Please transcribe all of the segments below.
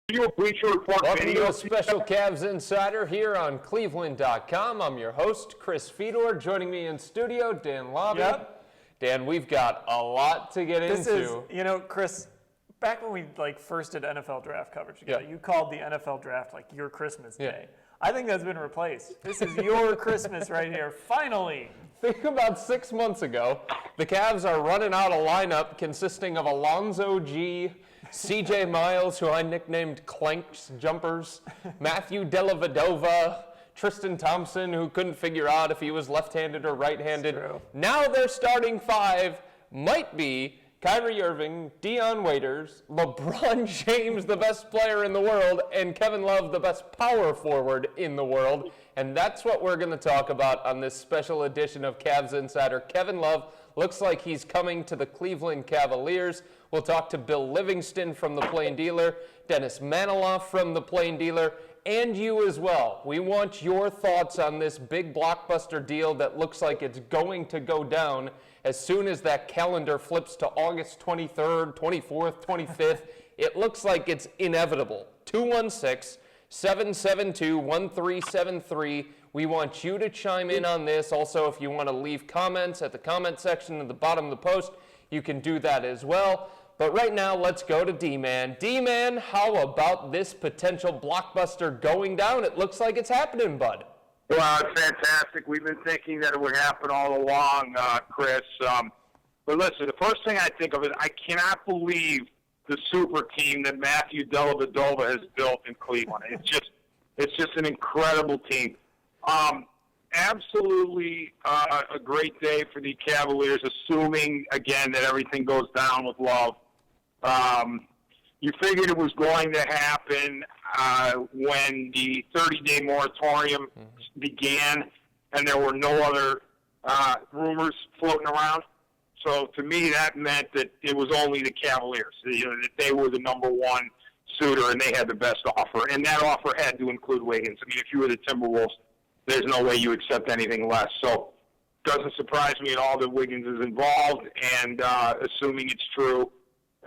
Studio Bleacher Report Welcome video. to a special Cavs Insider here on cleveland.com. I'm your host, Chris Fedor. Joining me in studio, Dan Labbe. Yep. Dan, we've got a lot to get This into. is, Chris, back when we first did NFL draft coverage together, you called the NFL draft like your Christmas day. I think that's been replaced. This is your Christmas right here, finally. Think about 6 months ago, the Cavs are running out a lineup consisting of Alonzo G., C.J. Miles, who I nicknamed Clanks Jumpers, Matthew Dellavedova, Tristan Thompson, who couldn't figure out if he was left-handed or right-handed. Now their starting five might be Kyrie Irving, Dion Waiters, LeBron James, the best player in the world, and Kevin Love, the best power forward in the world. And that's what we're going to talk about on this special edition of Cavs Insider. Kevin Love looks like he's coming to the Cleveland Cavaliers. We'll talk to Bill Livingston from the Plain Dealer, Dennis Manoloff from the Plain Dealer, and you as well. We want your thoughts on this big blockbuster deal that looks like it's going to go down as soon as that calendar flips to August 23rd, 24th, 25th. It looks like it's inevitable. 216-772-1373. We want you to chime in on this. Also, if you want to leave comments at the comment section at the bottom of the post, you can do that as well. But right now, let's go to D-Man. D-Man, how about this potential blockbuster going down? It looks like it's happening, bud. Well, it's fantastic. We've been thinking that it would happen all along, Chris. But listen, the first thing I think of is I cannot believe the super team that Matthew Dellavedova has built in Cleveland. It's just an incredible team. Absolutely a great day for the Cavaliers, assuming, again, that everything goes down with Love. You figured it was going to happen when the 30-day moratorium began and there were no other rumors floating around. So to me, that meant that it was only the Cavaliers, that they were the number one suitor and they had the best offer. And that offer had to include Wiggins. I mean, if you were the Timberwolves, there's no way you accept anything less. So it doesn't surprise me at all that Wiggins is involved. And assuming it's true,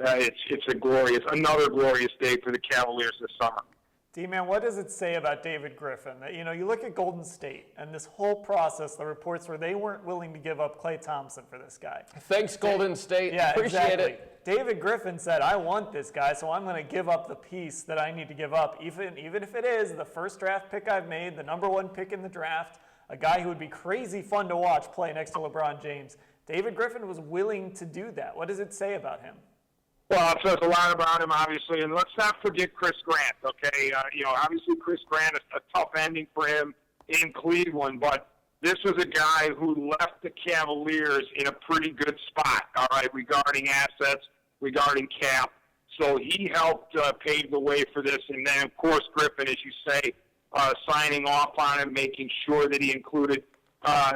it's another glorious day for the Cavaliers this summer. D-Man, what does it say about David Griffin? That, you look at Golden State and this whole process, the reports where they weren't willing to give up Klay Thompson for this guy. Thanks, Golden State. Yeah, Appreciate exactly. it. David Griffin said, I want this guy, so I'm going to give up the piece that I need to give up, even if it is the first draft pick I've made, the number one pick in the draft, a guy who would be crazy fun to watch play next to LeBron James. David Griffin was willing to do that. What does it say about him? Well, it says a lot about him, obviously, and let's not forget Chris Grant, okay? Obviously Chris Grant is a tough ending for him in Cleveland, but this was a guy who left the Cavaliers in a pretty good spot, all right, regarding assets, regarding cap. So he helped pave the way for this, and then, of course, Griffin, as you say, signing off on it, making sure that he included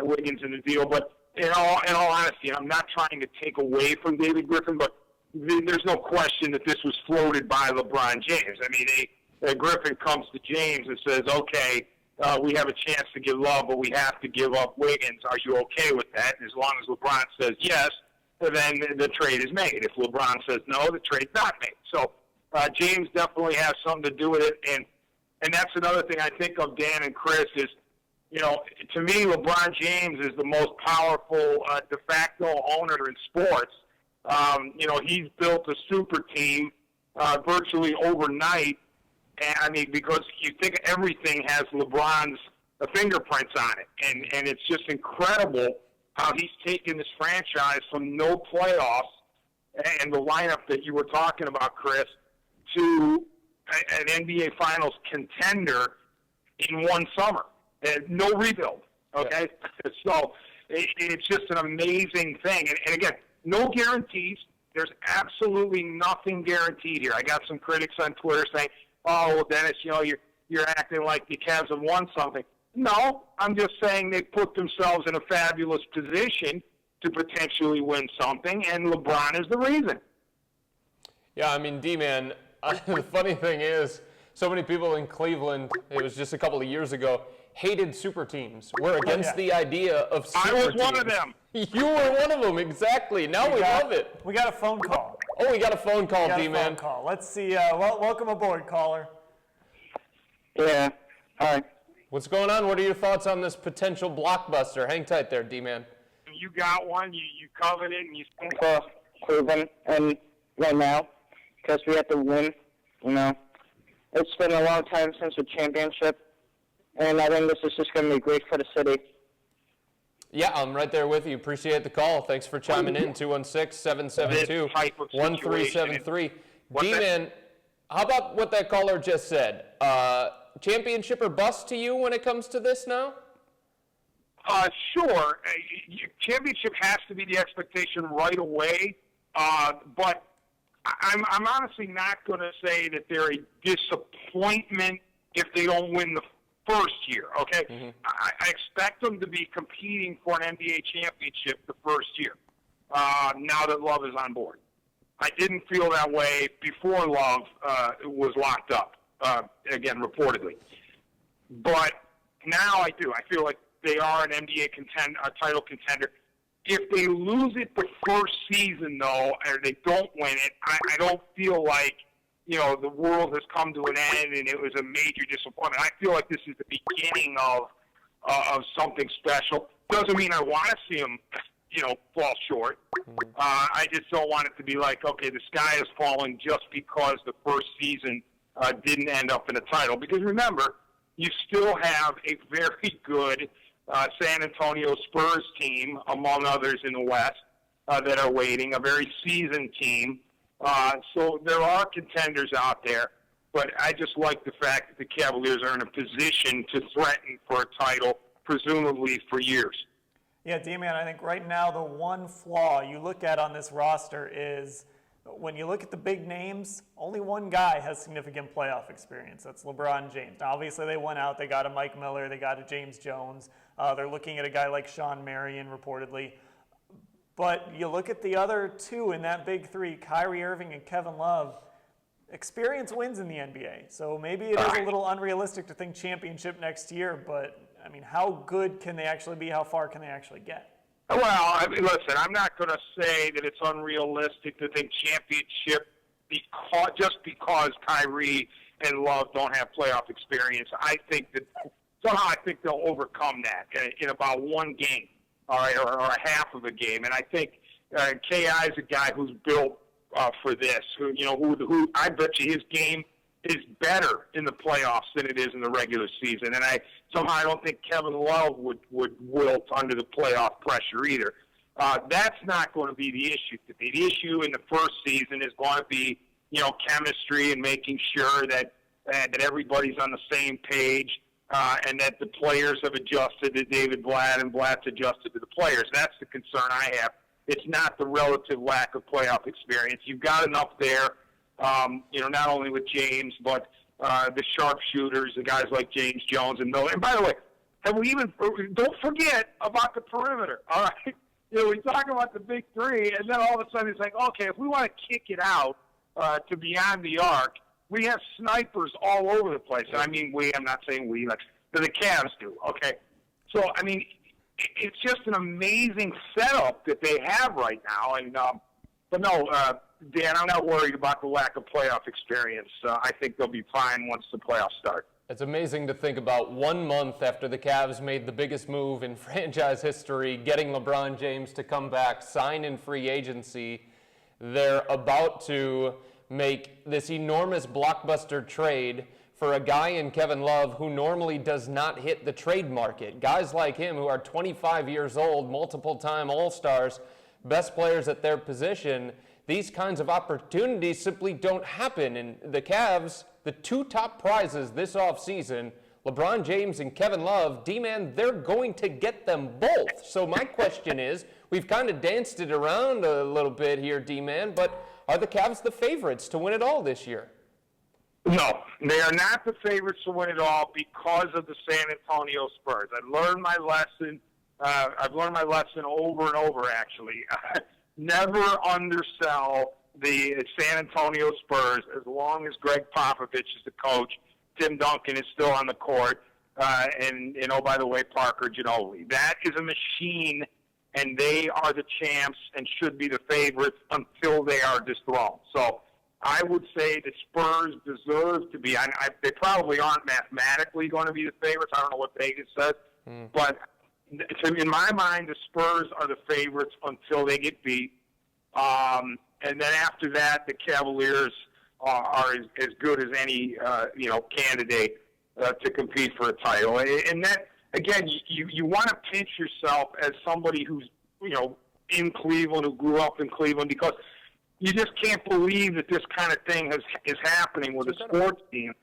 Wiggins in the deal. But in all honesty, I'm not trying to take away from David Griffin, but there's no question that this was floated by LeBron James. I mean, Griffin comes to James and says, okay, we have a chance to get Love, but we have to give up Wiggins. Are you okay with that? And as long as LeBron says yes, then the trade is made. If LeBron says no, the trade's not made. So James definitely has something to do with it. And that's another thing I think of, Dan and Chris, is, to me, LeBron James is the most powerful de facto owner in sports. He's built a super team virtually overnight. And I mean, because you think everything has LeBron's fingerprints on it. And it's just incredible how he's taken this franchise from no playoffs and the lineup that you were talking about, Chris, to an NBA Finals contender in one summer. And no rebuild, okay? Yeah. So it's just an amazing thing. And again, no guarantees. There's absolutely nothing guaranteed here. I got some critics on Twitter saying, oh, well, Dennis, you're acting like the Cavs have won something. No, I'm just saying they put themselves in a fabulous position to potentially win something, and LeBron is the reason. Yeah, I mean, D-Man, the funny thing is, so many people in Cleveland, it was just a couple of years ago, hated super teams. We're against the idea of super teams. I was one of them. You were one of them, exactly. Now we love it. We got a phone call. Oh, we got a phone call, Got a D-Man. phone call. Let's see. Welcome aboard, caller. Yeah. Hi. What's going on? What are your thoughts on this potential blockbuster? Hang tight there, D-Man. You got one. You covered it, and you. For Cleveland and right now, because we have to win. You know, it's been a long time since the championship, and I think this is just going to be great for the city. Yeah, I'm right there with you. Appreciate the call. Thanks for chiming in. 216-772-1373. D-Man, how about what that caller just said? Championship or bust to you when it comes to this now? Sure. Championship has to be the expectation right away, but I'm honestly not going to say that they're a disappointment if they don't win the first year, okay? Mm-hmm. I expect them to be competing for an NBA championship the first year, now that Love is on board. I didn't feel that way before Love was locked up, again, reportedly. But now I do. I feel like they are an NBA a title contender. If they lose it the first season, though, or they don't win it, I don't feel like, the world has come to an end and it was a major disappointment. I feel like this is the beginning of something special. Doesn't mean I want to see them, fall short. I just don't want it to be like, okay, the sky is falling just because the first season didn't end up in a title. Because remember, you still have a very good San Antonio Spurs team, among others in the West, that are waiting, a very seasoned team. So there are contenders out there, but I just like the fact that the Cavaliers are in a position to threaten for a title, presumably for years. Yeah, D-Man, I think right now the one flaw you look at on this roster is when you look at the big names, only one guy has significant playoff experience. That's LeBron James. Now, obviously, they went out. They got a Mike Miller. They got a James Jones. They're looking at a guy like Sean Marion, reportedly. But you look at the other two in that big three, Kyrie Irving and Kevin Love, experience wins in the NBA. So maybe it is a little unrealistic to think championship next year, but, I mean, how good can they actually be? How far can they actually get? Well, listen, I'm not going to say that it's unrealistic to think championship just because Kyrie and Love don't have playoff experience. I think that somehow they'll overcome that in about one game. All right, or a half of a game, and I think K.I. is a guy who's built for this. Who I bet you his game is better in the playoffs than it is in the regular season. And I don't think Kevin Love would wilt under the playoff pressure either. That's not going to be the issue. The issue in the first season is going to be chemistry and making sure that everybody's on the same page. And that the players have adjusted to David Blatt and Blatt's adjusted to the players. That's the concern I have. It's not the relative lack of playoff experience. You've got enough there, not only with James, but the sharpshooters, the guys like James Jones and Miller. And by the way, don't forget about the perimeter, all right? We talk about the big three, and then all of a sudden it's like, okay, if we want to kick it out to beyond the arc, we have snipers all over the place. And I mean I'm not saying we, like the Cavs do, okay? So, I mean, it's just an amazing setup that they have right now. And but no, Dan, I'm not worried about the lack of playoff experience. I think they'll be fine once the playoffs start. It's amazing to think about 1 month after the Cavs made the biggest move in franchise history, getting LeBron James to come back, sign in free agency. They're about to make this enormous blockbuster trade for a guy in Kevin Love who normally does not hit the trade market. Guys like him who are 25 years old, multiple-time All-Stars, best players at their position, these kinds of opportunities simply don't happen. And the Cavs, the two top prizes this offseason, LeBron James and Kevin Love, D-Man, they're going to get them both. So my question is, we've kind of danced it around a little bit here, D-Man, but are the Cavs the favorites to win it all this year? No, they are not the favorites to win it all because of the San Antonio Spurs. I've learned my lesson over and over, actually. Never undersell the San Antonio Spurs as long as Greg Popovich is the coach. Tim Duncan is still on the court. And oh, by the way, Parker Ginobili. That is a machine and they are the champs and should be the favorites until they are dethroned. So I would say the Spurs deserve to be. They probably aren't mathematically going to be the favorites. I don't know what Vegas says, but in my mind, the Spurs are the favorites until they get beat. And then after that, the Cavaliers are as good as any candidate to compete for a title. And that, again, you want to pinch yourself as somebody who's in Cleveland, who grew up in Cleveland, because you just can't believe that this kind of thing is happening with a sports team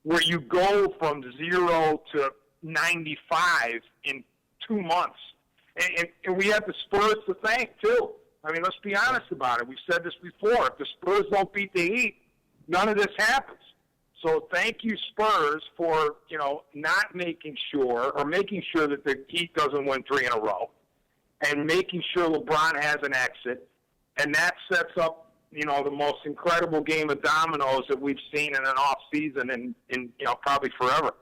where you go from 0 to 95 in 2 months. And we have the Spurs to thank, too. I mean, let's be honest about it. We've said this before. If the Spurs don't beat the Heat, none of this happens. So thank you, Spurs, for, not making sure that the Heat doesn't win 3 in a row and making sure LeBron has an exit. And that sets up, the most incredible game of dominoes that we've seen in an off season in probably forever.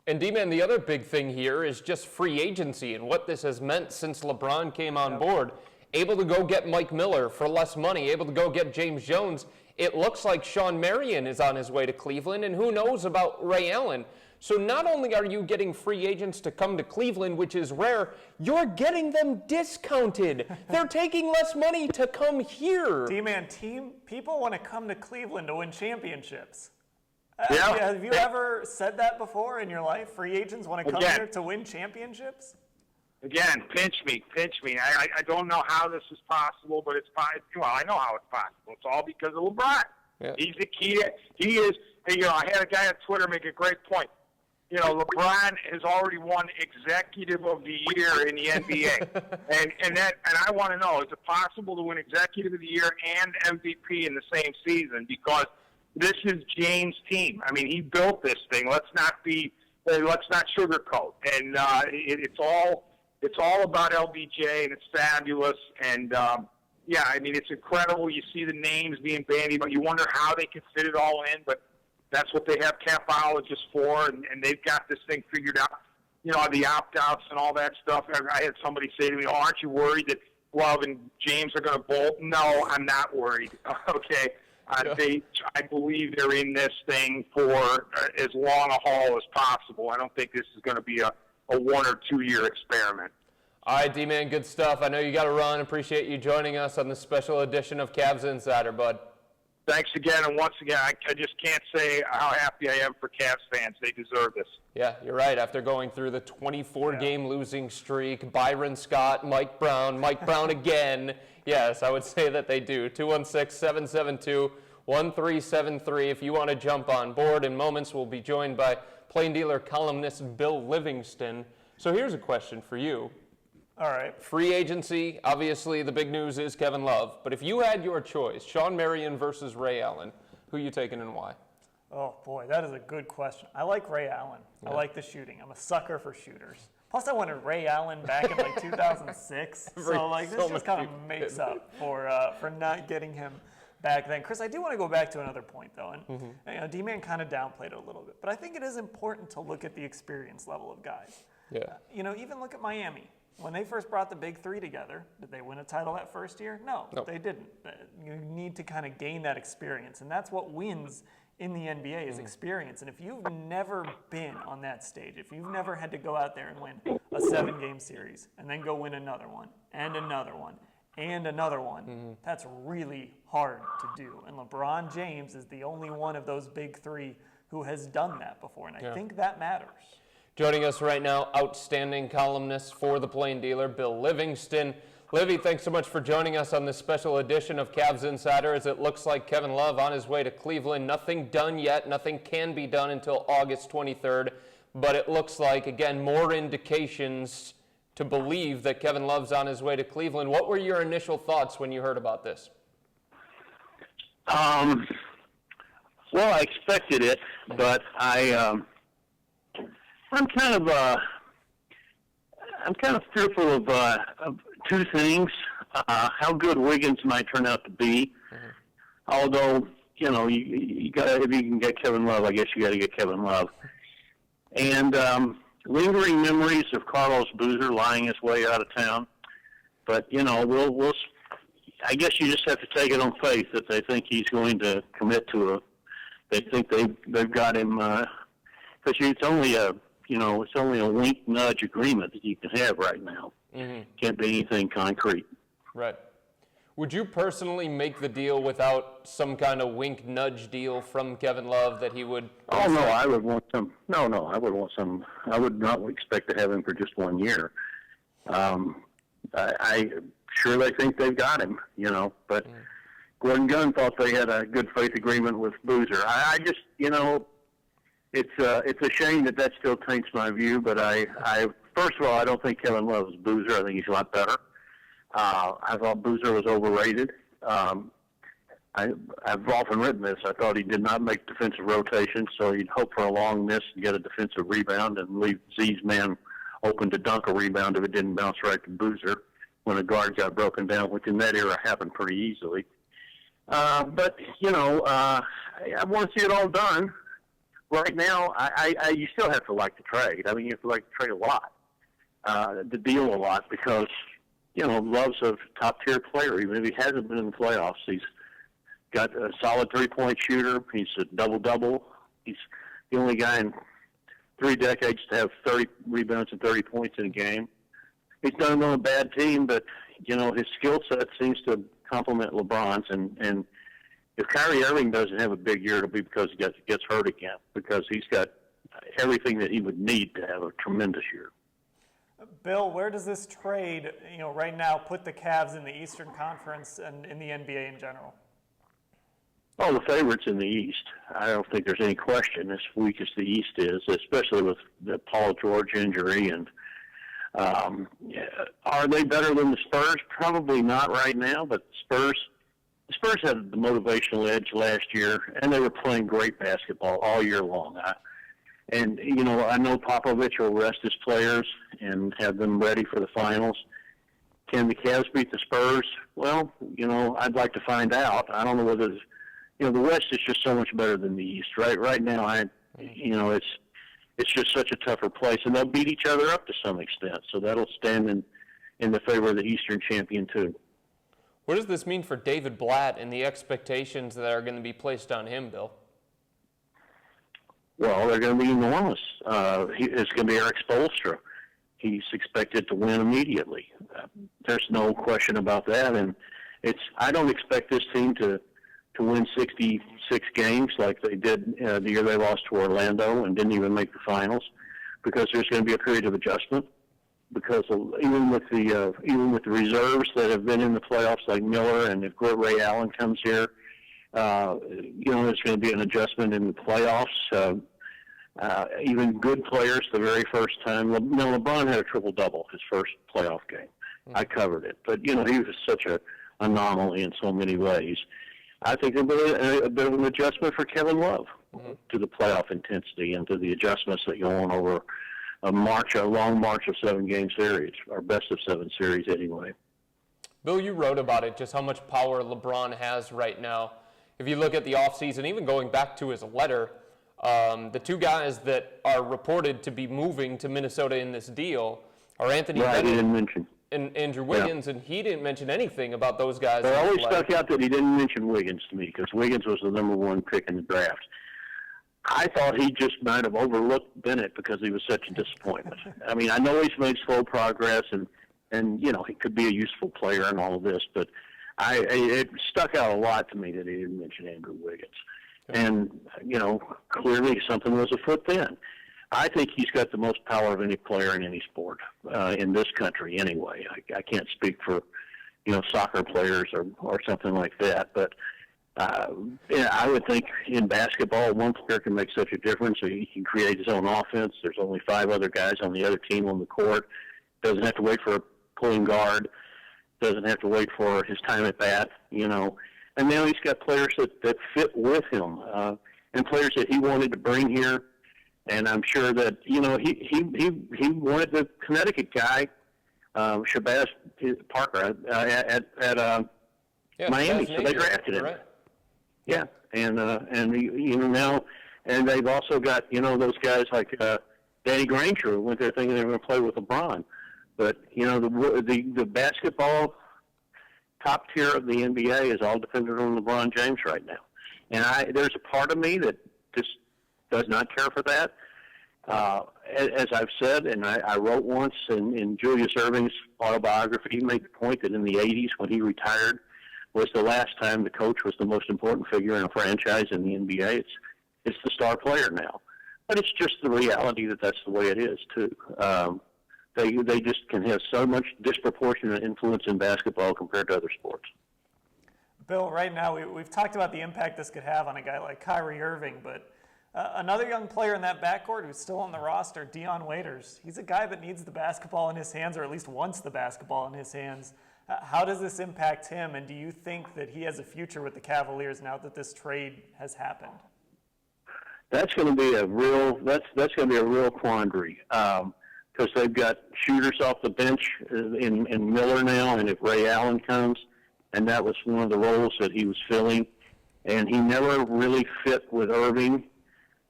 And D-Man, the other big thing here is just free agency and what this has meant since LeBron came on board. Able to go get Mike Miller for less money, able to go get James Jones. It looks like Shawn Marion is on his way to Cleveland, and who knows about Ray Allen. So not only are you getting free agents to come to Cleveland, which is rare, you're getting them discounted. They're taking less money to come here. D-Man, people want to come to Cleveland to win championships. Yeah. Have you ever said that before in your life? Free agents want to come here to win championships? Again, pinch me. I don't know how this is possible, but it's possible. Well, I know how it's possible. It's all because of LeBron. Yeah. He's the key. He is. I had a guy on Twitter make a great point. LeBron has already won Executive of the Year in the NBA, and I want to know: is it possible to win Executive of the Year and MVP in the same season? Because this is James' team. I mean, he built this thing. Let's not sugarcoat. And it's all about LBJ, and it's fabulous. And it's incredible. You see the names being bandied, but you wonder how they can fit it all in. But that's what they have capologists for, and they've got this thing figured out. The opt-outs and all that stuff. I had somebody say to me, aren't you worried that Love and James are going to bolt? No, I'm not worried. Okay. I believe they're in this thing for as long a haul as possible. I don't think this is going to be a 1 or 2 year experiment. All right, D-Man, good stuff. I know you got to run. Appreciate you joining us on this special edition of Cavs Insider, bud. Thanks again, and once again, I just can't say how happy I am for Cavs fans. They deserve this. Yeah, you're right. After going through the 24-game losing streak, Byron Scott, Mike Brown again. Yes, I would say that they do. 216-772-1373 if you want to jump on board. In moments, we'll be joined by Plain Dealer columnist Bill Livingston. So here's a question for you. All right. Free agency, obviously the big news is Kevin Love. But if you had your choice, Shawn Marion versus Ray Allen, who are you taking and why? Oh, boy, that is a good question. I like Ray Allen. Yeah. I like the shooting. I'm a sucker for shooters. Plus, I wanted Ray Allen back in 2006. So this just kind of makes up for not getting him back then. Chris, I do want to go back to another point, though. And D-Man kind of downplayed it a little bit. But I think it is important to look at the experience level of guys. Yeah. Even look at Miami. When they first brought the Big Three together, did they win a title that first year? No, they didn't. You need to kind of gain that experience, and that's what wins in the NBA is experience. And if you've never been on that stage, if you've never had to go out there and win a 7-game series and then go win another one and another one and another one, that's really hard to do. And LeBron James is the only one of those Big Three who has done that before, and I think that matters. Joining us right now, outstanding columnist for the Plain Dealer, Bill Livingston. Livy, thanks so much for joining us on this special edition of Cavs Insider, as it looks like Kevin Love on his way to Cleveland. Nothing done yet. Nothing can be done until August 23rd. But it looks like, again, more indications to believe that Kevin Love's on his way to Cleveland. What were your initial thoughts when you heard about this? Well, I expected it, but I'm kind of fearful of two things: how good Wiggins might turn out to be. Although, you got if you can get Kevin Love, I guess you got to get Kevin Love. And lingering memories of Carlos Boozer lying his way out of town. But I guess you just have to take it on faith that they think he's going to commit to they think they've got him, because it's only a wink nudge agreement that you can have right now. Mm-hmm. Can't be anything concrete. Right. Would you personally make the deal without some kind of wink nudge deal from Kevin Love that he would? Oh no, I would want some. No, I would want some. I would not expect to have him for just 1 year. I sure they think they've got him, but Gordon Gunn thought they had a good faith agreement with Boozer. I just, it's a shame that still taints my view, but I first of all, I don't think Kevin Love is Boozer. I think he's a lot better. I thought Boozer was overrated. I've often written this. I thought he did not make defensive rotations, so he'd hope for a long miss and get a defensive rebound and leave Z's man open to dunk a rebound if it didn't bounce right to Boozer when a guard got broken down, which in that era happened pretty easily. But I want to see it all done. Right now, you still have to like the trade. I mean, you have to like the trade a lot, the deal a lot, because Love's a top-tier player. Even if he hasn't been in the playoffs, he's got a solid three-point shooter. He's a double-double. He's the only guy in 3 decades to have 30 rebounds and 30 points in a game. He's done it on a bad team, but, his skill set seems to complement LeBron's. And if Kyrie Irving doesn't have a big year, it'll be because he gets hurt again, because he's got everything that he would need to have a tremendous year. Bill, where does this trade, right now put the Cavs in the Eastern Conference and in the NBA in general? Oh, the favorites in the East. I don't think there's any question. As weak as the East is, especially with the Paul George injury. And are they better than the Spurs? Probably not right now, but the Spurs had the motivational edge last year, and they were playing great basketball all year long. I know Popovich will rest his players and have them ready for the finals. Can the Cavs beat the Spurs? Well, I'd like to find out. I don't know whether the West is just so much better than the East. Right now, it's just such a tougher place, and they'll beat each other up to some extent. So that'll stand in the favor of the Eastern champion too. What does this mean for David Blatt and the expectations that are going to be placed on him, Bill? Well, they're going to be enormous. It's going to be Eric Spoelstra. He's expected to win immediately. There's no question about that. And I don't expect this team to win 66 games like they did the year they lost to Orlando and didn't even make the finals, because there's going to be a period of adjustment. Because even with the reserves that have been in the playoffs, like Miller, and if Ray Allen comes here, there's going to be an adjustment in the playoffs. Even good players the very first time. LeBron had a triple-double his first playoff game. I covered it. But, he was such an anomaly in so many ways. I think there'll be a bit of an adjustment for Kevin Love to the playoff intensity and to the adjustments that go on over a long march of 7-game series, or best of 7 series anyway. Bill, you wrote about it, just how much power LeBron has right now. If you look at the offseason, even going back to his letter, the 2 guys that are reported to be moving to Minnesota in this deal are Anthony Bennett and Andrew Wiggins, and he didn't mention anything about those guys. It always stuck out that he didn't mention Wiggins to me, because Wiggins was the number 1 pick in the draft. I thought he just might have overlooked Bennett because he was such a disappointment. I mean, I know he's made slow progress, and he could be a useful player and all of this, but it stuck out a lot to me that he didn't mention Andrew Wiggins. And, clearly something was afoot then. I think he's got the most power of any player in any sport, in this country anyway. I can't speak for, soccer players or something like that, but I would think in basketball, one player can make such a difference. So he can create his own offense. There's only 5 other guys on the other team on the court. Doesn't have to wait for a pulling guard. Doesn't have to wait for his time at bat, And now he's got players that fit with him, and players that he wanted to bring here. And I'm sure that, he wanted the Connecticut guy, Shabazz Parker, at Miami, so they drafted him. Right. Yeah, and now, and they've also got those guys like Danny Granger, who went there thinking they were going to play with LeBron. But the basketball top tier of the NBA is all dependent on LeBron James right now, and there's a part of me that just does not care for that. As I've said, and I wrote once in Julius Erving's autobiography, he made the point that in the 80s when he retired was the last time the coach was the most important figure in a franchise in the NBA. It's the star player now. But it's just the reality that that's the way it is, too. They just can have so much disproportionate influence in basketball compared to other sports. Bill, right now we've talked about the impact this could have on a guy like Kyrie Irving, but another young player in that backcourt who's still on the roster, Dion Waiters. He's a guy that needs the basketball in his hands, or at least wants the basketball in his hands. How does this impact him, and do you think that he has a future with the Cavaliers now that this trade has happened? That's going to be a real quandary because they've got shooters off the bench in Miller now, and if Ray Allen comes, and that was one of the roles that he was filling, and he never really fit with Irving.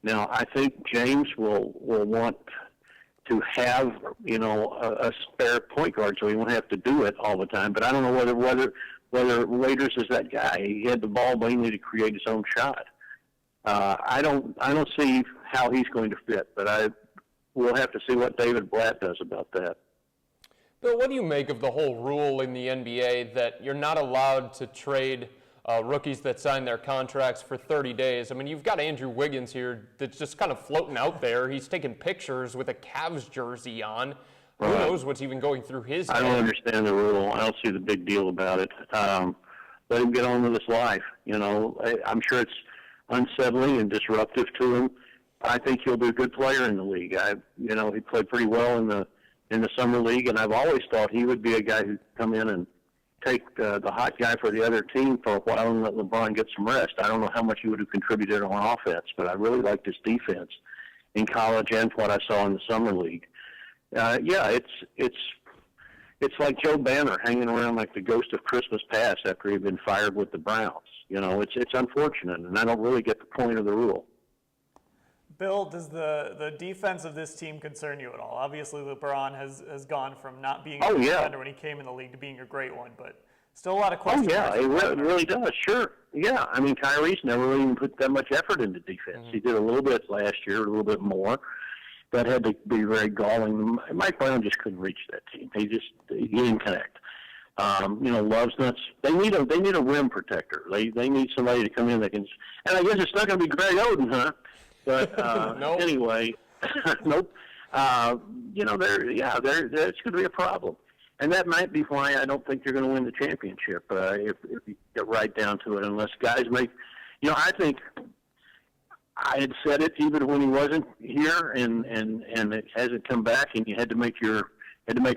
Now, I think James will want to have, a spare point guard so he won't have to do it all the time. But I don't know whether Waiters is that guy. He had the ball mainly to create his own shot. I don't see how he's going to fit, but we'll have to see what David Blatt does about that. Bill, what do you make of the whole rule in the NBA that you're not allowed to trade rookies that sign their contracts for 30 days? I mean, you've got Andrew Wiggins here that's just kind of floating out there. He's taking pictures with a Cavs jersey on. Who knows what's even going through his head? I don't understand the rule. I don't see the big deal about it. Let him get on with his life. I'm sure it's unsettling and disruptive to him. I think he'll be a good player in the league. He played pretty well in the summer league, and I've always thought he would be a guy who'd come in and take the hot guy for the other team for a while and let LeBron get some rest. I don't know how much he would have contributed on offense, but I really liked his defense in college and what I saw in the summer league. It's like Joe Banner hanging around like the ghost of Christmas past after he'd been fired with the Browns. It's unfortunate, and I don't really get the point of the rule. Bill, does the defense of this team concern you at all? Obviously, LeBron has gone from not being a defender when he came in the league to being a great one, but still a lot of questions. It really does, sure. Yeah, I mean, Kyrie's never really even put that much effort into defense. Mm-hmm. He did a little bit last year, a little bit more. That had to be very galling. Mike Brown just couldn't reach that team. He didn't connect. Love's nuts. They need a rim protector. They need somebody to come in that can. And I guess it's not going to be Greg Oden, huh? But nope. Anyway, nope. It's going to be a problem, and that might be why I don't think they're going to win the championship if you get right down to it. Unless guys make, I think I had said it even when he wasn't here, and it hasn't come back, and you had to make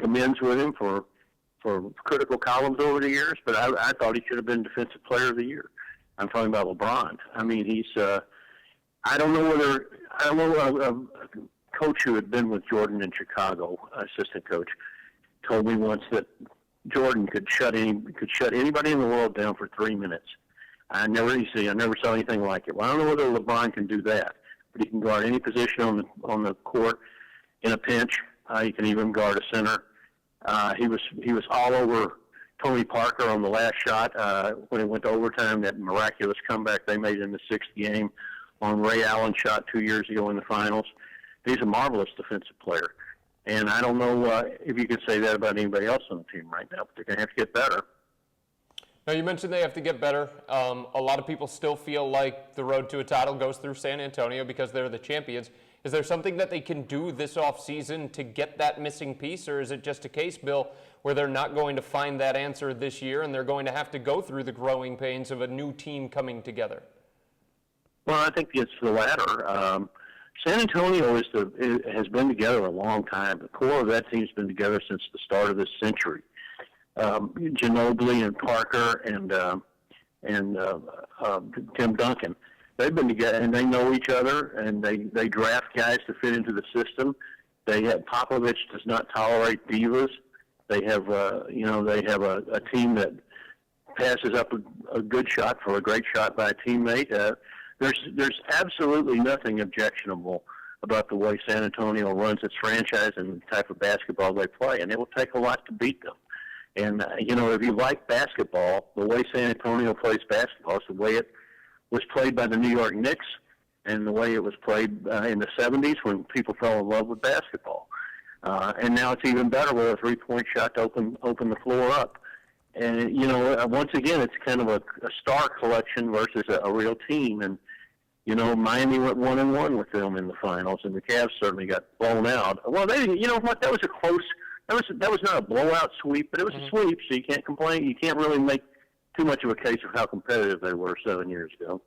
amends with him for critical columns over the years. But I thought he should have been Defensive Player of the Year. I'm talking about LeBron. I mean, he's. I don't know a coach who had been with Jordan in Chicago, assistant coach, told me once that Jordan could shut anybody in the world down for 3 minutes. I never saw anything like it. Well, I don't know whether LeBron can do that, but he can guard any position on the court in a pinch. He can even guard a center. He was all over Tony Parker on the last shot when it went to overtime. That miraculous comeback they made in the sixth game on Ray Allen's shot 2 years ago in the finals. He's a marvelous defensive player. And I don't know if you could say that about anybody else on the team right now, but they're going to have to get better. Now, you mentioned they have to get better. A lot of people still feel like the road to a title goes through San Antonio because they're the champions. Is there something that they can do this offseason to get that missing piece, or is it just a case, Bill, where they're not going to find that answer this year and they're going to have to go through the growing pains of a new team coming together? Well, I think it's the latter. San Antonio has been together a long time. The core of that team's been together since the start of this century. Ginobili and Parker and Tim Duncan, they've been together and they know each other, and they draft guys to fit into the system. Popovich does not tolerate divas. They have a team that passes up a good shot for a great shot by a teammate. There's absolutely nothing objectionable about the way San Antonio runs its franchise and the type of basketball they play, and it will take a lot to beat them. And, if you like basketball, the way San Antonio plays basketball is the way it was played by the New York Knicks and the way it was played in the 70s when people fell in love with basketball. And now it's even better with a three-point shot to open the floor up. And, once again, it's kind of a star collection versus a real team. And, Miami went 1-1 with them in the finals, and the Cavs certainly got blown out. Well, that was a close. That was not a blowout sweep, but it was a sweep, so you can't complain. You can't really make too much of a case of how competitive they were 7 years ago.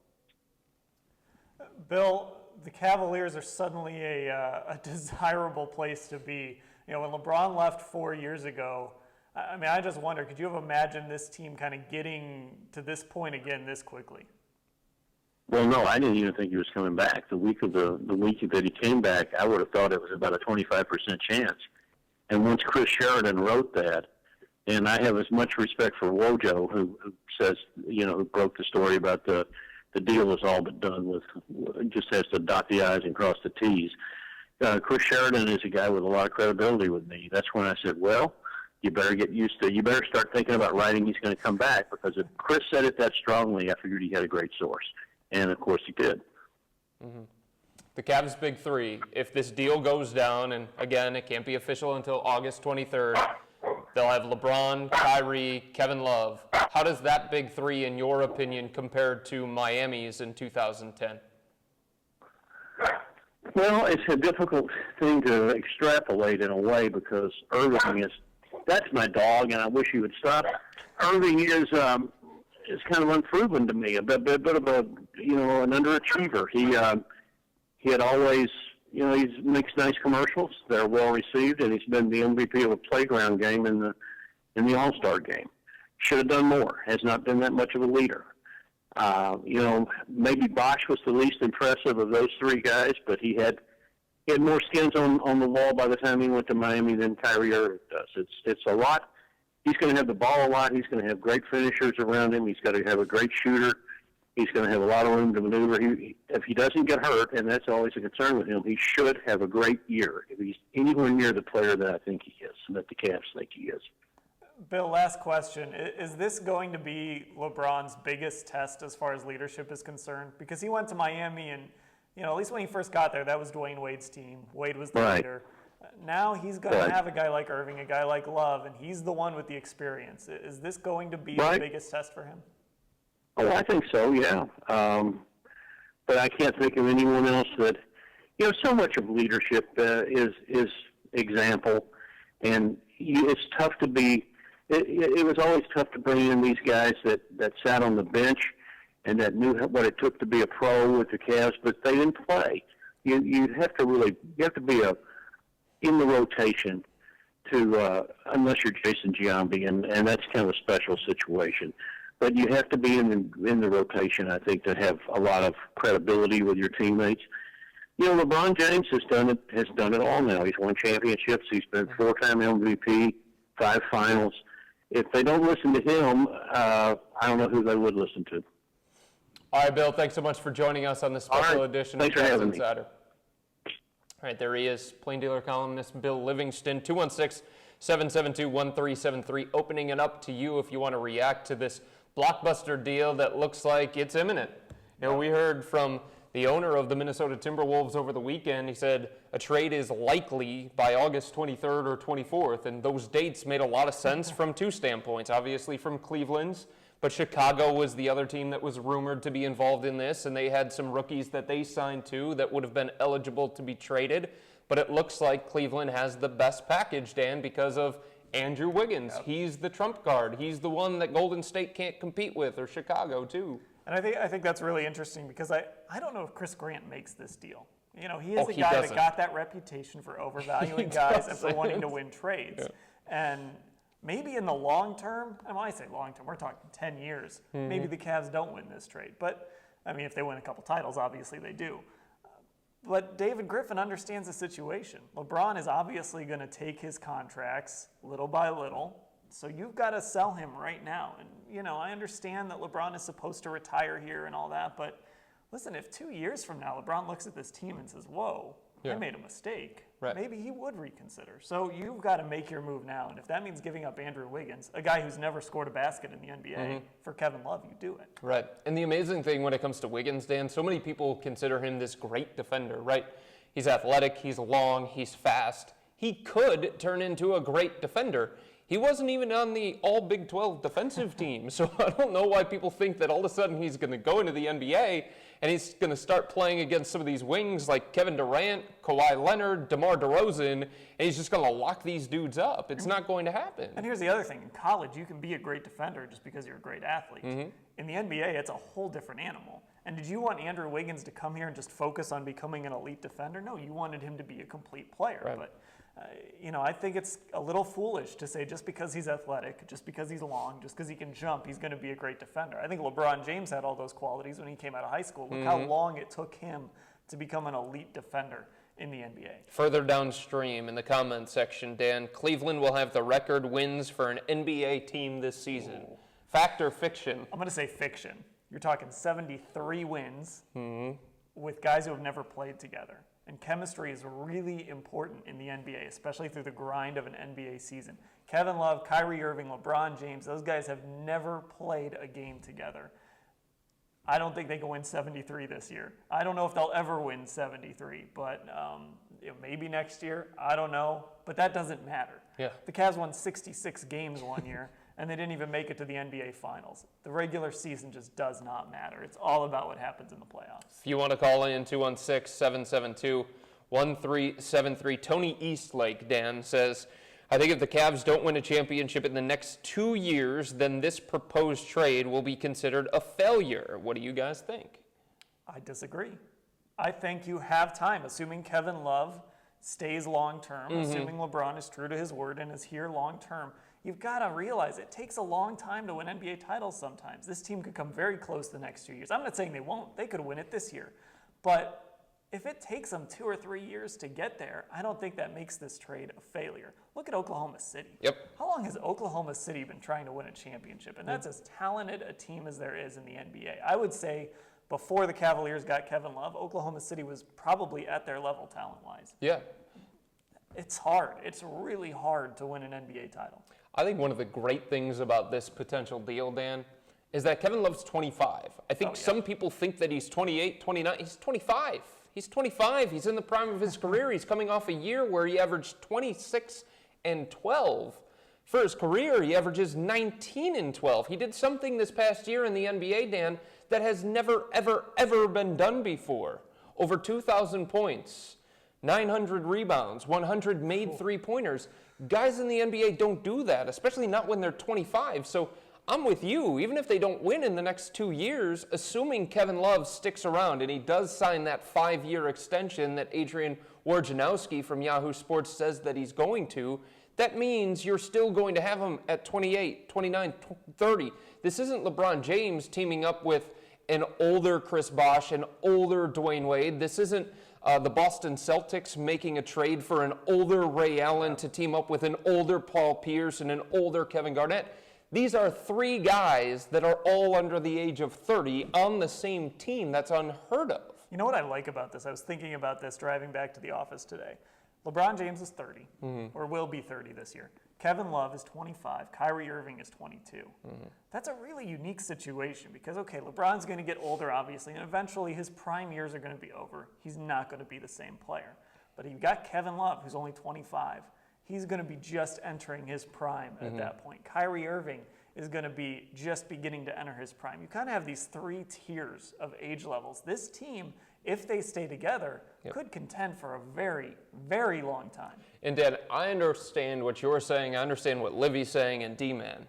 Bill, the Cavaliers are suddenly a desirable place to be. When LeBron left 4 years ago, I just wonder, could you have imagined this team kind of getting to this point again this quickly? Well, no, I didn't even think he was coming back. The week that he came back, I would have thought it was about a 25% chance. And once Chris Sheridan wrote that, and I have as much respect for Wojo, who says, who broke the story about the deal is all but done with, just has to dot the I's and cross the T's. Chris Sheridan is a guy with a lot of credibility with me. That's when I said, well, you better start thinking about writing he's going to come back, because if Chris said it that strongly, I figured he had a great source. And, of course, he did. Mm-hmm. The Cavs' big three, if this deal goes down, and again, it can't be official until August 23rd, they'll have LeBron, Kyrie, Kevin Love. How does that big three, in your opinion, compare to Miami's in 2010? Well, it's a difficult thing to extrapolate in a way, because Irving that's my dog, and I wish he would stop. Irving is kind of unproven to me, a bit of a, an underachiever. He had always, he makes nice commercials. They're well received, and he's been the MVP of a playground game in the All-Star game. Should have done more. Has not been that much of a leader. Maybe Bosh was the least impressive of those three guys, but he had more skins on the wall by the time he went to Miami than Kyrie Irving does. It's a lot. He's going to have the ball a lot. He's going to have great finishers around him. He's got to have a great shooter. He's going to have a lot of room to maneuver. If he doesn't get hurt, and that's always a concern with him, he should have a great year. If he's anywhere near the player that I think he is, and that the Cavs think he is. Bill, last question. Is this going to be LeBron's biggest test as far as leadership is concerned? Because he went to Miami, and at least when he first got there, that was Dwayne Wade's team. Wade was the leader. Now he's going to have a guy like Irving, a guy like Love, and he's the one with the experience. Is this going to be the biggest test for him? Oh, I think so, yeah. But I can't think of anyone else that, so much of leadership is example, and it's tough to be. It was always tough to bring in these guys that sat on the bench and that knew what it took to be a pro with the Cavs, but they didn't play. You have to be in the rotation to unless you're Jason Giambi, and that's kind of a special situation. But you have to be in the rotation, I think, to have a lot of credibility with your teammates. LeBron James has done it all now. He's won championships. He's been 4-time MVP, 5 finals. If they don't listen to him, I don't know who they would listen to. All right, Bill, thanks so much for joining us on this special edition of Cavs Insider. All right, there he is, Plain Dealer columnist Bill Livingston, 216-772-1373, opening it up to you if you want to react to this blockbuster deal that looks like it's imminent. We heard from the owner of the Minnesota Timberwolves over the weekend. He said a trade is likely by August 23rd or 24th, and those dates made a lot of sense from 2 standpoints. Obviously from Cleveland's, but Chicago was the other team that was rumored to be involved in this, and they had some rookies that they signed to that would have been eligible to be traded. But it looks like Cleveland has the best package, Dan, because of Andrew Wiggins. Yep. He's the trump card. He's the one that Golden State can't compete with, or Chicago too. And I think that's really interesting, because I don't know if Chris Grant makes this deal. He is a guy that got that reputation for overvaluing guys and for wanting to win trades. Yeah. And maybe in the long term, and when I say long term, we're talking 10 years, maybe the Cavs don't win this trade. But, if they win a couple titles, obviously they do. But David Griffin understands the situation. LeBron is obviously going to take his contracts little by little, so you've got to sell him right now. And, I understand that LeBron is supposed to retire here and all that, but listen, if 2 years from now LeBron looks at this team and says, whoa, I made a mistake. Right. Maybe he would reconsider. So you've got to make your move now. And if that means giving up Andrew Wiggins, a guy who's never scored a basket in the NBA, for Kevin Love, you do it. Right. And the amazing thing when it comes to Wiggins, Dan, so many people consider him this great defender, right? He's athletic, he's long, he's fast. He could turn into a great defender. He wasn't even on the all Big 12 defensive team, so I don't know why people think that all of a sudden he's going to go into the NBA and he's going to start playing against some of these wings like Kevin Durant, Kawhi Leonard, DeMar DeRozan, and he's just going to lock these dudes up. It's not going to happen. And here's the other thing. In college, you can be a great defender just because you're a great athlete. In the NBA, it's a whole different animal. And did you want Andrew Wiggins to come here and just focus on becoming an elite defender? No, you wanted him to be a complete player. Right. But I think it's a little foolish to say just because he's athletic, just because he's long, just because he can jump, he's going to be a great defender. I think LeBron James had all those qualities when he came out of high school. Look how long it took him to become an elite defender in the NBA. Further downstream in the comment section, Dan, Cleveland will have the record wins for an NBA team this season. Fact or fiction? I'm going to say fiction. You're talking 73 wins with guys who have never played together. And chemistry is really important in the NBA, especially through the grind of an NBA season. Kevin Love, Kyrie Irving, LeBron James, those guys have never played a game together. I don't think they can win 73 this year. I don't know if they'll ever win 73, but maybe next year. I don't know, but that doesn't matter. Yeah. The Cavs won 66 games one year, and they didn't even make it to the NBA Finals. The regular season just does not matter. It's all about what happens in the playoffs. If you want to call in, 216-772-1373. Tony Eastlake, Dan, says, I think if the Cavs don't win a championship in the next 2 years, then this proposed trade will be considered a failure. What do you guys think? I disagree. I think you have time, assuming Kevin Love stays long-term, assuming LeBron is true to his word and is here long-term. You've got to realize it takes a long time to win NBA titles sometimes. This team could come very close the next 2 years. I'm not saying they won't. They could win it this year. But if it takes them 2 or 3 years to get there, I don't think that makes this trade a failure. Look at Oklahoma City. Yep. How long has Oklahoma City been trying to win a championship? And that's as talented a team as there is in the NBA. I would say before the Cavaliers got Kevin Love, Oklahoma City was probably at their level talent-wise. Yeah. It's hard. It's really hard to win an NBA title. I think one of the great things about this potential deal, Dan, is that Kevin Love's 25. I think some people think that he's 28, 29. He's 25. He's 25. He's in the prime of his career. He's coming off a year where he averaged 26 and 12. For his career, he averages 19 and 12. He did something this past year in the NBA, Dan, that has never, ever, ever been done before. Over 2,000 points, 900 rebounds, 100 made three-pointers. Guys in the NBA don't do that, especially not when they're 25. So I'm with you. Even if they don't win in the next 2 years, assuming Kevin Love sticks around and he does sign that 5-year extension that Adrian Wojnarowski from Yahoo Sports says that he's going to, that means you're still going to have him at 28, 29, 30. This isn't LeBron James teaming up with an older Chris Bosh, an older Dwayne Wade. This isn't the Boston Celtics making a trade for an older Ray Allen to team up with an older Paul Pierce and an older Kevin Garnett. These are 3 guys that are all under the age of 30 on the same team. That's unheard of. You know what I like about this? I was thinking about this driving back to the office today. LeBron James is 30, or will be 30 this year. Kevin Love is 25. Kyrie Irving is 22. That's a really unique situation because, okay, LeBron's going to get older, obviously, and eventually his prime years are going to be over. He's not going to be the same player. But you've got Kevin Love, who's only 25. He's going to be just entering his prime at that point. Kyrie Irving is going to be just beginning to enter his prime. You kind of have these 3 tiers of age levels. This team, if they stay together, could contend for a very, very long time. And Dan, I understand what you're saying. I understand what Livy's saying, and D-Man.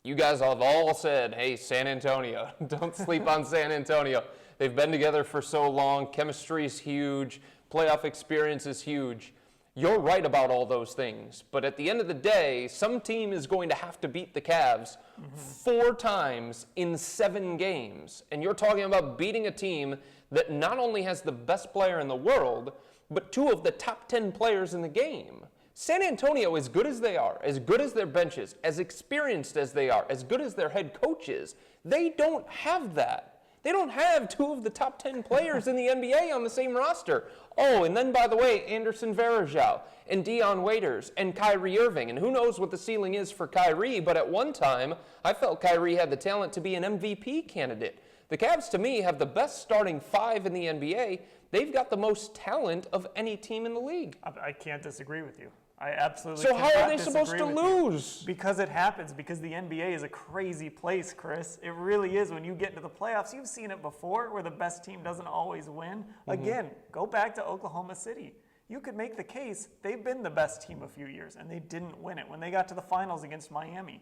You guys have all said, hey, San Antonio, don't sleep on San Antonio. They've been together for so long. Chemistry is huge. Playoff experience is huge. You're right about all those things. But at the end of the day, some team is going to have to beat the Cavs 4 times in 7 games. And you're talking about beating a team that not only has the best player in the world, but 2 of the top 10 players in the game. San Antonio, as good as they are, as good as their benches, as experienced as they are, as good as their head coaches, they don't have that. They don't have 2 of the top 10 players in the NBA on the same roster. Oh, and then, by the way, Anderson Varejao and Dion Waiters and Kyrie Irving. And who knows what the ceiling is for Kyrie, but at one time, I felt Kyrie had the talent to be an MVP candidate. The Cavs, to me, have the best starting 5 in the NBA. They've got the most talent of any team in the league. I can't disagree with you. I absolutely So how cannot are they supposed to disagree with you. lose? Because it happens. Because the NBA is a crazy place, Chris. It really is. When you get into the playoffs, you've seen it before where the best team doesn't always win. Again, go back to Oklahoma City. You could make the case they've been the best team a few years, and they didn't win it. When they got to the finals against Miami,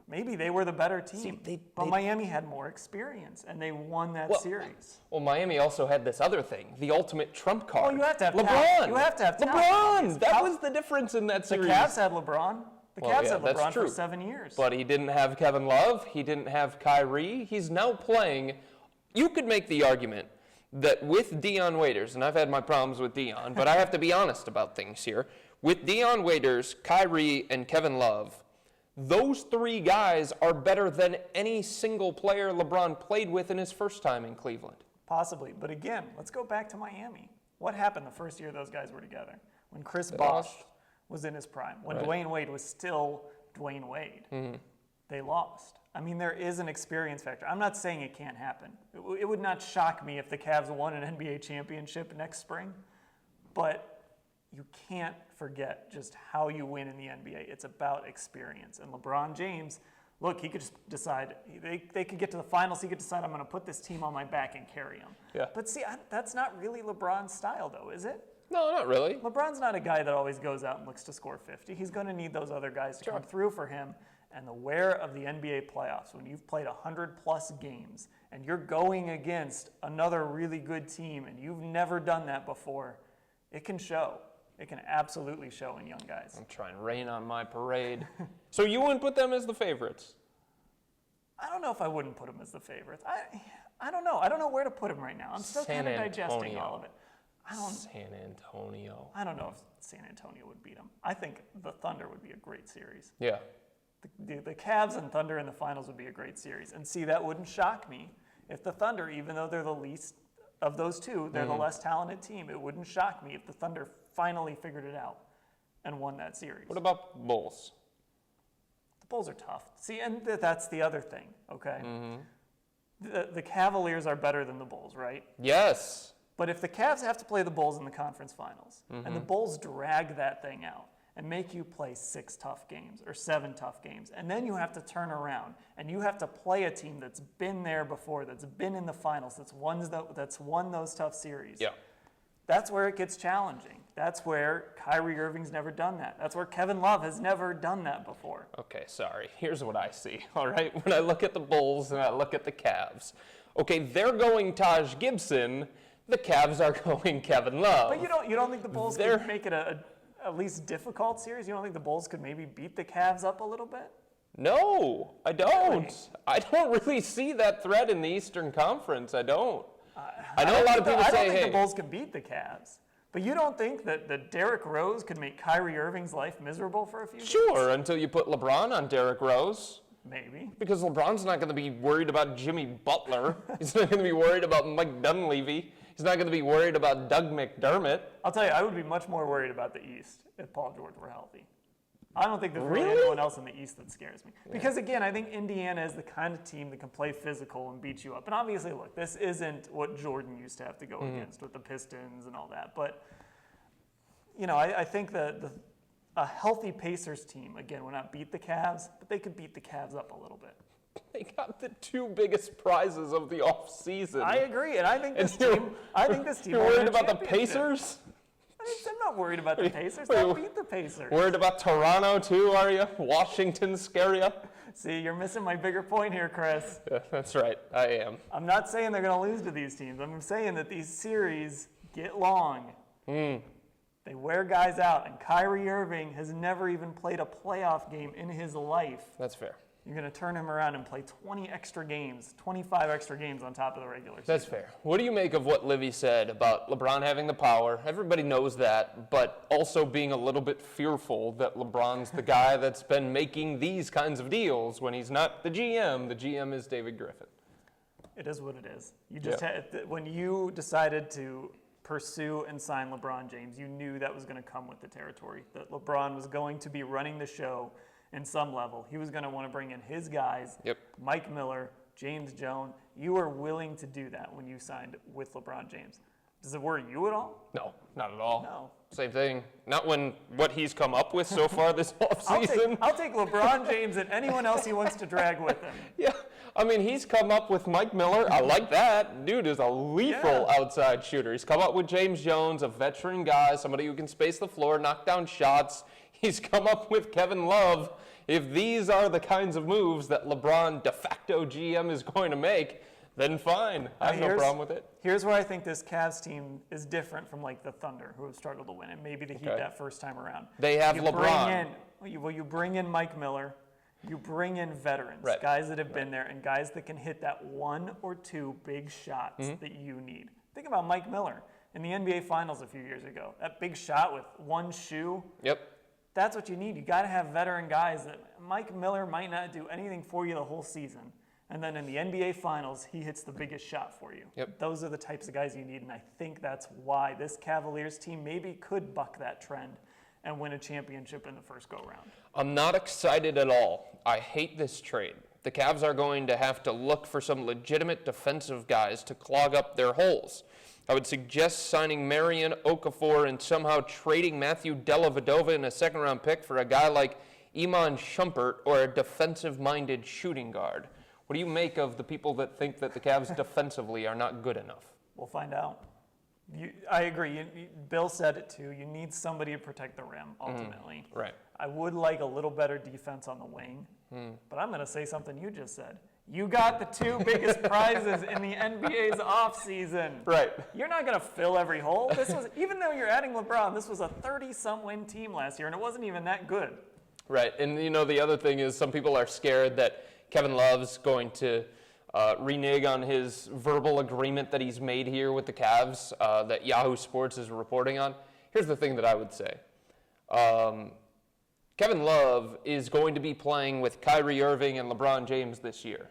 maybe they were the better team. But Miami had more experience, and they won that series. Well, Miami also had this other thing, the ultimate trump card. Well, you have to have LeBron. talent. You have to have talent. LeBron. That was the difference in that The series. Cavs had LeBron. The Cavs had that's LeBron true. for 7 years. But he didn't have Kevin Love. He didn't have Kyrie. He's now playing. You could make the argument that with Dion Waiters, and I've had my problems with Dion, but I have to be honest about things here. With Dion Waiters, Kyrie, and Kevin Love, those 3 guys are better than any single player LeBron played with in his first time in Cleveland. Possibly. But again, let's go back to Miami. What happened the first year those guys were together? When Chris Bosh lost. was in his prime. When Right. Dwayne Wade was still Dwayne Wade. They lost. I mean, there is an experience factor. I'm not saying it can't happen. It would not shock me if the Cavs won an NBA championship next spring. But you can't forget just how you win in the NBA. It's about experience. And LeBron James, look, he could just decide, they could get to the finals, he could decide, I'm going to put this team on my back and carry them. Yeah. But see, that's not really LeBron's style, though, is it? No, not really. LeBron's not a guy that always goes out and looks to score 50. He's going to need those other guys to come through for him. And the wear of the NBA playoffs, when you've played 100-plus games and you're going against another really good team and you've never done that before, it can show. It can absolutely show in young guys. I'm trying to rain on my parade. So you wouldn't put them as the favorites? I don't know if I wouldn't put them as the favorites. I don't know. I don't know where to put them right now. I'm still kind of digesting all of it. San Antonio. I don't know if San Antonio would beat them. I think the Thunder would be a great series. Yeah. The Cavs and Thunder in the finals would be a great series. And see, that wouldn't shock me if the Thunder, even though they're the least of those two, they're the less talented team. It wouldn't shock me if the Thunder finally figured it out and won that series. What about Bulls? The Bulls are tough. See, and that's the other thing, okay? The Cavaliers are better than the Bulls, right? Yes. But if the Cavs have to play the Bulls in the conference finals, and the Bulls drag that thing out and make you play 6 tough games or 7 tough games, and then you have to turn around and you have to play a team that's been there before, that's been in the finals, that's won those tough series. Yeah. That's where it gets challenging. That's where Kyrie Irving's never done that. That's where Kevin Love has never done that before. Okay, sorry. Here's what I see, all right? When I look at the Bulls and I look at the Cavs, okay, they're going Taj Gibson. The Cavs are going Kevin Love. But you don't think the Bulls could make it a at least difficult series? You don't think the Bulls could maybe beat the Cavs up a little bit? No, I don't. Really? I don't really see that threat in the Eastern Conference. I don't. I know a lot of people I say, don't think hey. the Bulls could beat the Cavs. But you don't think that Derrick Rose could make Kyrie Irving's life miserable for a few games? Sure, until you put LeBron on Derrick Rose. Maybe. Because LeBron's not going to be worried about Jimmy Butler. He's not going to be worried about Mike Dunleavy. He's not going to be worried about Doug McDermott. I'll tell you, I would be much more worried about the East if Paul George were healthy. I don't think there's really anyone else in the East that scares me. Because again, I think Indiana is the kind of team that can play physical and beat you up. And obviously, look, this isn't what Jordan used to have to go against with the Pistons and all that. But, you know, I think a healthy Pacers team, again, would not beat the Cavs, but they could beat the Cavs up a little bit. They got the 2 biggest prizes of the offseason. I agree, and I think this team. You're worried about the Pacers? I'm not worried about the Pacers. They'll beat the Pacers. Worried about Toronto too, are you? Washington scare you? See, you're missing my bigger point here, Chris. Yeah, that's right. I am. I'm not saying they're going to lose to these teams. I'm saying that these series get long. They wear guys out, and Kyrie Irving has never even played a playoff game in his life. That's fair. You're going to turn him around and play 20 extra games, 25 extra games on top of the regular season. That's fair. What do you make of what Livy said about LeBron having the power? Everybody knows that, but also being a little bit fearful that LeBron's the guy that's been making these kinds of deals when he's not the GM. The GM is David Griffin. It is what it is. You just when you decided to pursue and sign LeBron James, you knew that was going to come with the territory, that LeBron was going to be running the show in some level. He was going to want to bring in his guys, Mike Miller, James Jones. You were willing to do that when you signed with LeBron James. Does it worry you at all? No, not at all. No. Same thing. Not when what he's come up with so far this offseason. I'll take LeBron James and anyone else he wants to drag with him. Yeah, I mean, he's come up with Mike Miller. I like that. Dude is a lethal outside shooter. He's come up with James Jones, a veteran guy, somebody who can space the floor, knock down shots. He's come up with Kevin Love. If these are the kinds of moves that LeBron, de facto GM, is going to make, then fine. I have no problem with it. Here's where I think this Cavs team is different from like the Thunder, who have struggled to win, and maybe the Heat that first time around. They have LeBron. You bring in Mike Miller. You bring in veterans, guys that have been there, and guys that can hit that 1 or 2 big shots that you need. Think about Mike Miller in the NBA Finals a few years ago. That big shot with one shoe. Yep. That's what you need. You got to have veteran guys. That Mike Miller might not do anything for you the whole season, and then in the NBA Finals, he hits the biggest shot for you. Yep. Those are the types of guys you need, and I think that's why this Cavaliers team maybe could buck that trend and win a championship in the first go-round. I'm not excited at all. I hate this trade. The Cavs are going to have to look for some legitimate defensive guys to clog up their holes. I would suggest signing Marion Okafor and somehow trading Matthew Dellavedova in a second-round pick for a guy like Iman Shumpert or a defensive-minded shooting guard. What do you make of the people that think that the Cavs defensively are not good enough? We'll find out. I agree. Bill said it too. You need somebody to protect the rim, ultimately. Right. I would like a little better defense on the wing, but I'm going to say something you just said. You got the 2 biggest prizes in the NBA's offseason. Right. You're not going to fill every hole. This was, even though you're adding LeBron, this was a 30-some win team last year, and it wasn't even that good. Right. And, the other thing is some people are scared that Kevin Love's going to renege on his verbal agreement that he's made here with the Cavs that Yahoo Sports is reporting on. Here's the thing that I would say. Kevin Love is going to be playing with Kyrie Irving and LeBron James this year.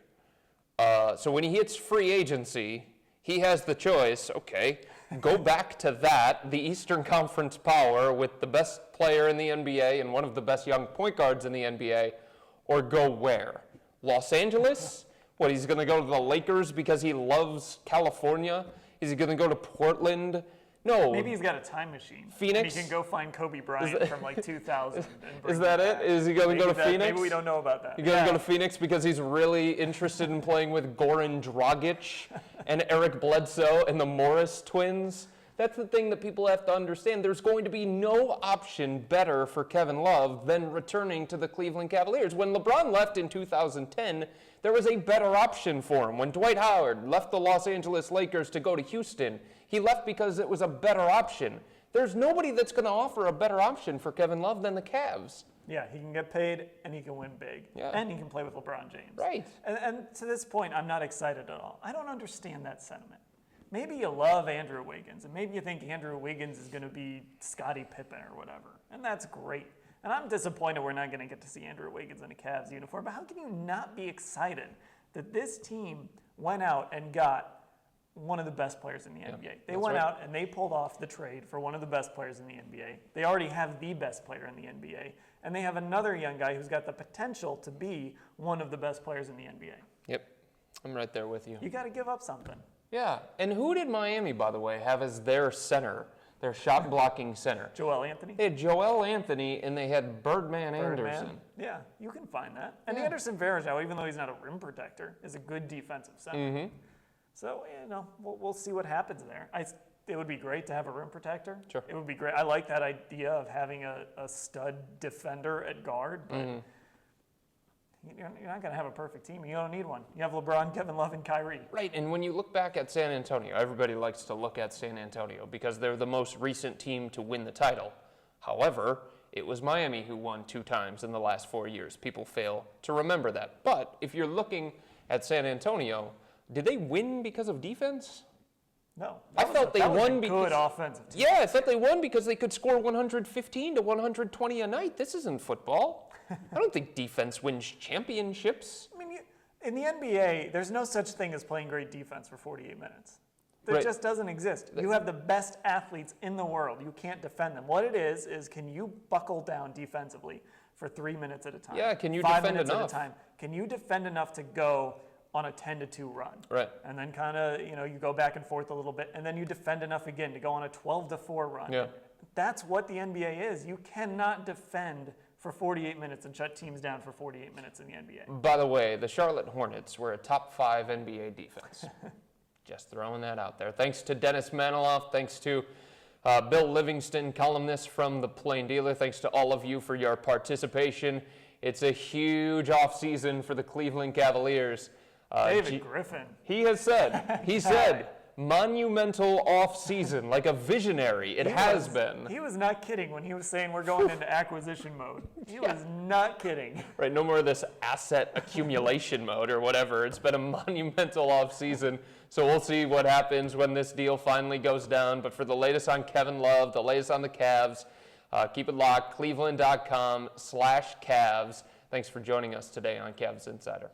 So when he hits free agency, he has the choice, okay, go back to that, the Eastern Conference power with the best player in the NBA and one of the best young point guards in the NBA, or go where? Los Angeles? What, he's going to go to the Lakers because he loves California? Is he going to go to Portland? No. Maybe he's got a time machine. Phoenix? And he can go find Kobe Bryant from like 2000. Is that it? Is he going to go to Phoenix? Maybe we don't know about that. He's going to go to Phoenix because he's really interested in playing with Goran Dragic and Eric Bledsoe and the Morris twins. That's the thing that people have to understand. There's going to be no option better for Kevin Love than returning to the Cleveland Cavaliers. When LeBron left in 2010, there was a better option for him. When Dwight Howard left the Los Angeles Lakers to go to Houston, he left because it was a better option. There's nobody that's going to offer a better option for Kevin Love than the Cavs. Yeah, he can get paid and he can win big. Yeah. And he can play with LeBron James. Right. And to this point, I'm not excited at all. I don't understand that sentiment. Maybe you love Andrew Wiggins, and maybe you think Andrew Wiggins is going to be Scottie Pippen or whatever, and that's great. And I'm disappointed we're not going to get to see Andrew Wiggins in a Cavs uniform, but how can you not be excited that this team went out and got one of the best players in the NBA? They went out and they pulled off the trade for one of the best players in the NBA. They already have the best player in the NBA, and they have another young guy who's got the potential to be one of the best players in the NBA. Yep, I'm right there with you. You got to give up something. Yeah, and who did Miami, by the way, have as their center, their shot-blocking center? Joel Anthony? They had Joel Anthony, and they had Birdman Anderson. Yeah, you can find that. And Anderson Varejao, even though he's not a rim protector, is a good defensive center. Mm-hmm. So, we'll see what happens there. It would be great to have a rim protector. Sure. It would be great. I like that idea of having a stud defender at guard, but you're not going to have a perfect team. You don't need one. You have LeBron, Kevin Love, and Kyrie. Right, and when you look back at San Antonio, everybody likes to look at San Antonio because they're the most recent team to win the title. However, it was Miami who won 2 times in the last 4 years. People fail to remember that. But if you're looking at San Antonio, did they win because of defense? No. I thought they won because good offensive team. Yeah, I thought they won because they could score 115 to 120 a night. This isn't football. I don't think defense wins championships. I mean, In the NBA, there's no such thing as playing great defense for 48 minutes. That just doesn't exist. You have the best athletes in the world. You can't defend them. What it is can you buckle down defensively for 3 minutes at a time? Yeah, can you 5 defend minutes enough? at a time? Can you defend enough to go on a 10-2 run? Right. And then kind of, you go back and forth a little bit, and then you defend enough again to go on a 12-4 run. Yeah. That's what the NBA is. You cannot defend for 48 minutes and shut teams down for 48 minutes in the NBA. By the way, the Charlotte Hornets were a top 5 NBA defense. Just throwing that out there. Thanks to Dennis Manoloff. Thanks to Bill Livingston, columnist from The Plain Dealer. Thanks to all of you for your participation. It's a huge offseason for the Cleveland Cavaliers. David Griffin. He has said, monumental off-season, like a visionary. It has been. He was not kidding when he was saying we're going into acquisition mode. He was not kidding. Right, no more of this asset accumulation mode or whatever. It's been a monumental off-season, so we'll see what happens when this deal finally goes down. But for the latest on Kevin Love, the latest on the Cavs, keep it locked, cleveland.com/Cavs. Thanks for joining us today on Cavs Insider.